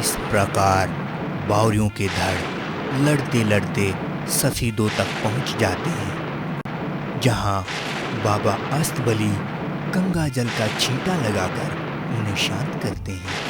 इस प्रकार बावरियों के धड़ लड़ते लड़ते सफीदों तक पहुंच जाते हैं, जहां बाबा अस्तबली गंगा जल का छींटा लगाकर उन्हें शांत करते हैं।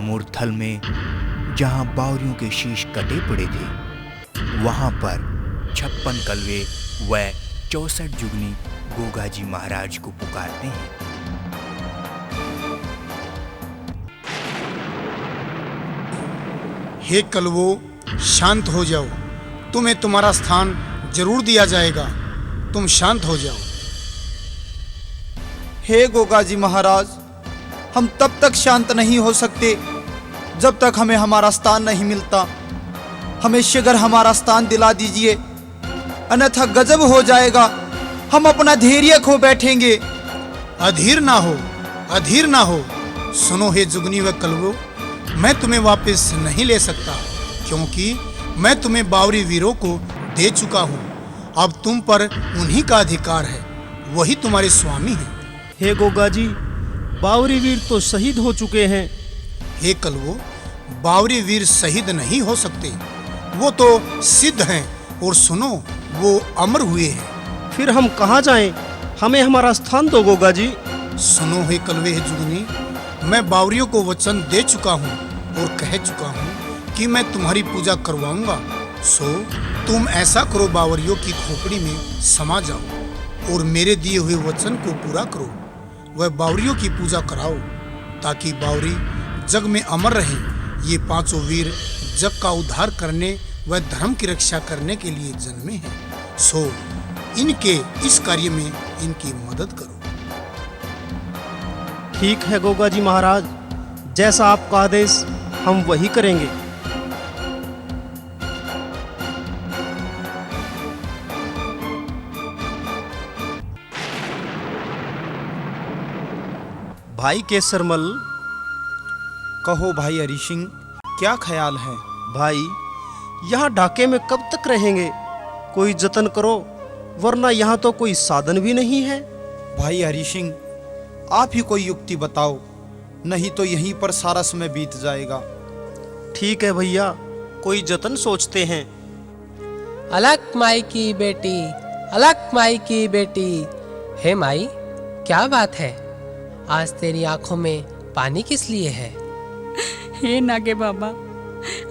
मुरथल में जहां बावरियों के शीश कटे पड़े थे, वहां पर 56 कलवे व 64 जुगनी गोगाजी महाराज को पुकारते हैं। हे कलवो, शांत हो जाओ, तुम्हें तुम्हारा स्थान जरूर दिया जाएगा। तुम शांत हो जाओ। हे गोगाजी महाराज, हम तब तक शांत नहीं हो सकते जब तक हमें हमारा स्थान नहीं मिलता। हमें शीघ्र हमारा स्थान दिला दीजिए, अन्यथा गजब हो जाएगा। हम अपना धैर्य खो बैठेंगे। अधीर ना हो, अधीर ना हो। सुनो हे जुगनी व कलवो, मैं तुम्हें वापस नहीं ले सकता, क्योंकि मैं तुम्हें बावरी वीरों को दे चुका हूँ। अब तुम पर उन्हीं का अधिकार है, वही तुम्हारे स्वामी हैं। हे गोगाजी, बावरी वीर तो शहीद हो चुके हैं। हे कलवो, बावरी वीर शहीद नहीं हो सकते, वो तो सिद्ध हैं। और सुनो, वो अमर हुए हैं। फिर हम कहाँ जाएं? हमें हमारा स्थान दो गोगाजी। सुनो हे कलवे, हे जुगनी, मैं बावरियों को वचन दे चुका हूँ और कह चुका हूँ कि मैं तुम्हारी पूजा करवाऊंगा। सो तुम ऐसा करो, बावरियों की खोपड़ी में समा जाओ और मेरे दिए हुए वचन को पूरा करो। वह बावरियों की पूजा कराओ, ताकि बावरी जग में अमर रहें। ये पांचों वीर जग का उद्धार करने व धर्म की रक्षा करने के लिए जन्मे हैं। सो इनके इस कार्य में इनकी मदद करो। ठीक है गोगाजी महाराज, जैसा आपका आदेश हम वही करेंगे। भाई केसरमल। कहो भाई हरि सिंह, क्या ख्याल है? भाई, यहाँ ढाके में कब तक रहेंगे? कोई जतन करो, वरना यहाँ तो कोई साधन भी नहीं है। भाई हरि सिंह, आप ही कोई युक्ति बताओ, नहीं तो यहीं पर सारा समय बीत जाएगा। ठीक है भैया, कोई जतन सोचते हैं। अलक माई की बेटी, अलक माई की बेटी। हे माई, क्या बात है? आज तेरी आंखों में पानी किस लिए है? हे नागे बाबा,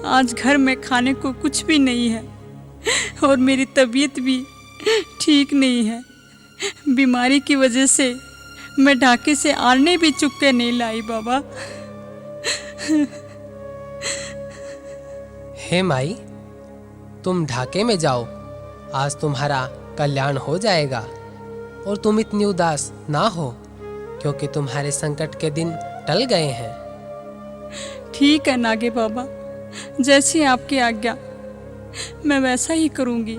आज घर में खाने को कुछ भी नहीं है और मेरी तबीयत भी ठीक नहीं है। बीमारी की वजह से मैं ढाके से आने भी चुक के नहीं लाई बाबा। हे माई, तुम ढाके में जाओ, आज तुम्हारा कल्याण हो जाएगा। और तुम इतनी उदास ना हो, क्योंकि तुम्हारे संकट के दिन टल गए हैं। ठीक है नागे बाबा, जैसी आपकी आज्ञा, मैं वैसा ही करूंगी।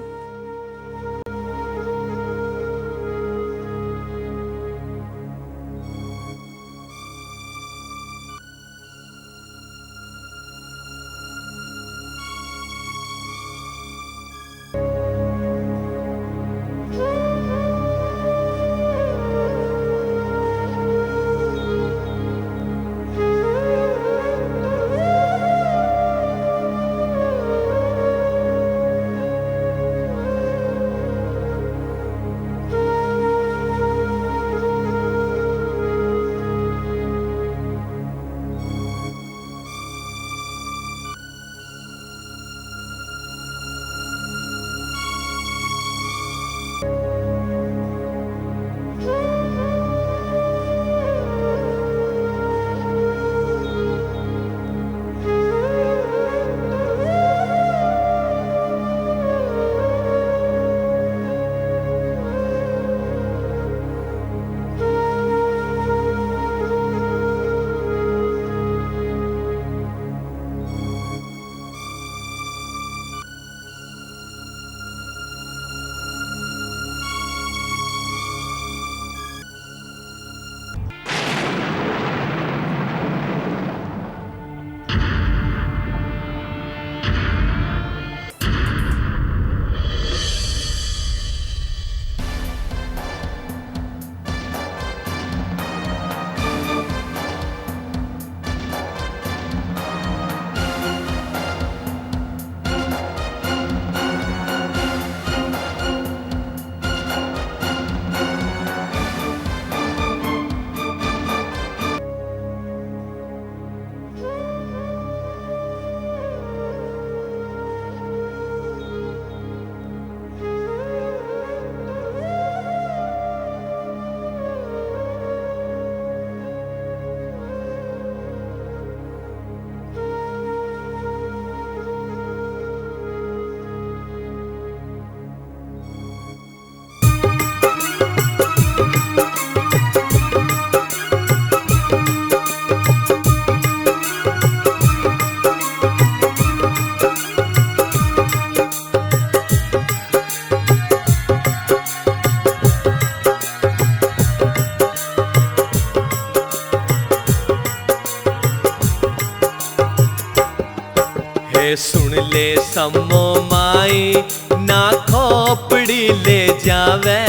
ले सम्मो माई ना खोपड़ी ले जावे।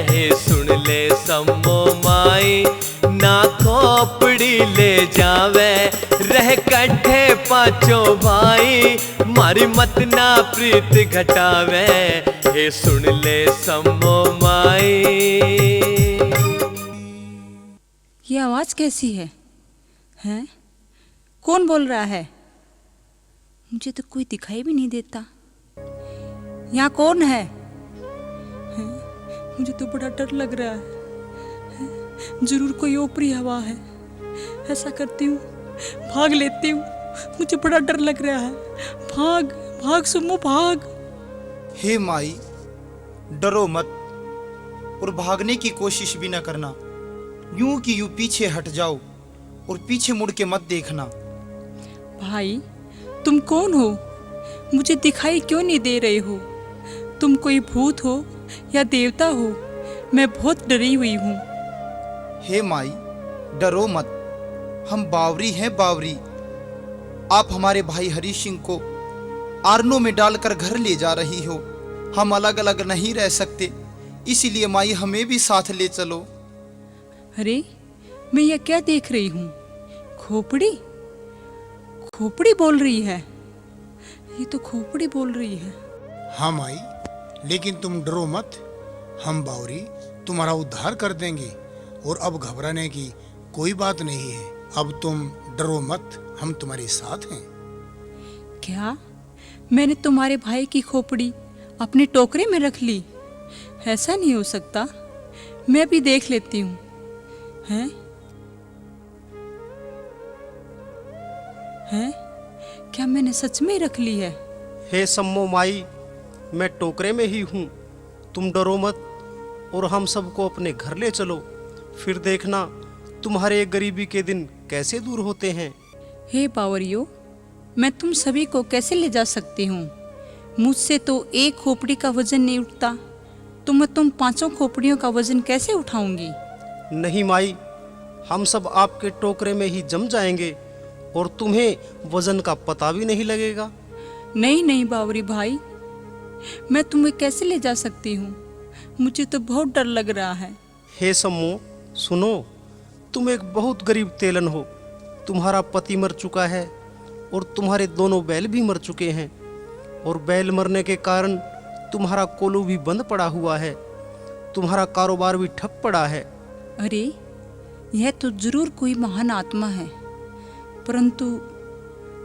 हे सुन ले सम्मो माई ना खोपड़ी ले जावे। रह कट्ठे पांचों भाई मारी मत ना प्रीत घटावे। हे सुन ले सम्मो माई। ये आवाज कैसी है? हैं? कौन बोल रहा है? मुझे तो कोई दिखाई भी नहीं देता। यहाँ कौन है? हैं? मुझे तो बड़ा डर लग रहा है। जरूर कोई ऊपरी हवा है। ऐसा करती हूँ, भाग लेती हूँ। मुझे बड़ा डर लग रहा है। भाग भाग सुमो भाग। हे माई, डरो मत और भागने की कोशिश भी न करना। यूं कि यूं पीछे हट जाओ और पीछे मुड़ के मत देखना। भाई, तुम कौन हो? मुझे दिखाई क्यों नहीं दे रहे हो? तुम कोई भूत हो या देवता हो? मैं बहुत डरी हुई हूँ। हे माई, डरो मत। हम बावरी हैं, बावरी। आप हमारे भाई हरि सिंह को आरनों में डालकर घर ले जा रही हो। हम अलग अलग नहीं रह सकते, इसीलिए माई हमें भी साथ ले चलो। अरे, मैं यह क्या देख रही हूँ? खोपड़ी? खोपड़ी बोल रही है। ये तो खोपड़ी बोल रही है। हाँ माई, लेकिन तुम डरो मत। हम बावरी तुम्हारा उद्धार कर देंगे और अब घबराने की कोई बात नहीं है। अब तुम डरो मत, हम तुम्हारे साथ हैं। क्या? मैंने तुम्हारे भाई की खोपड़ी अपने टोकरे में रख ली? ऐसा नहीं हो सकता। मैं भी देख लेती हूँ। हैं? हैं? क्या मैंने सच में रख ली है? हे सम्मो माई, मैं टोकरे में ही हूँ। तुम डरो मत और हम सबको अपने घर ले चलो। फिर देखना तुम्हारे गरीबी के दिन कैसे दूर होते हैं। हे बावरियो, मैं तुम सभी को कैसे ले जा सकती हूँ? मुझसे तो एक खोपड़ी का वजन नहीं उठता, तो मैं तुम 5 खोपड़ियों का वजन कैसे उठाऊंगी? नहीं माई, हम सब आपके टोकरे में ही जम जाएंगे और तुम्हें वजन का पता भी नहीं लगेगा। नहीं नहीं बावरी भाई, मैं तुम्हें कैसे ले जा सकती हूँ? मुझे तो बहुत डर लग रहा है। हे सम्मो, सुनो, तुम एक बहुत गरीब तेलन हो। तुम्हारा पति मर चुका है और तुम्हारे दोनों बैल भी मर चुके हैं, और बैल मरने के कारण तुम्हारा कोलू भी बंद पड़ा हुआ है। तुम्हारा कारोबार भी ठप पड़ा है। अरे, यह तो जरूर कोई महान आत्मा है, परंतु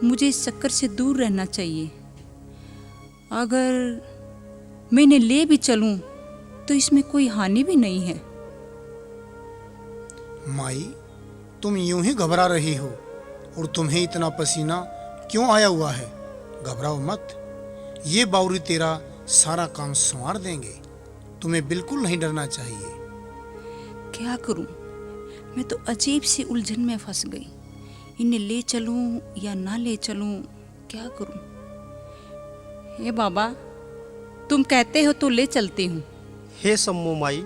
मुझे इस चक्कर से दूर रहना चाहिए। अगर मैं इन्हें ले भी चलूं तो इसमें कोई हानि भी नहीं है। माई, तुम यूं ही घबरा रही हो और तुम्हें इतना पसीना क्यों आया हुआ है? घबराओ मत, ये बावरी तेरा सारा काम संवार देंगे। तुम्हें बिल्कुल नहीं डरना चाहिए। क्या करूं? मैं तो अजीब सी उलझन में फंस गई। इन्हें ले चलूं या ना ले चलूं, क्या करूं? हे बाबा, तुम कहते हो तो ले चलती हूँ। हे सम्मो माई,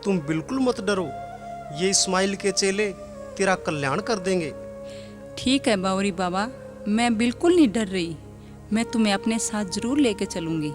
तुम बिल्कुल मत डरो। ये इस्माइल के चेले तेरा कल्याण कर देंगे। ठीक है बावरी बाबा, मैं बिल्कुल नहीं डर रही। मैं तुम्हें अपने साथ जरूर लेके चलूंगी।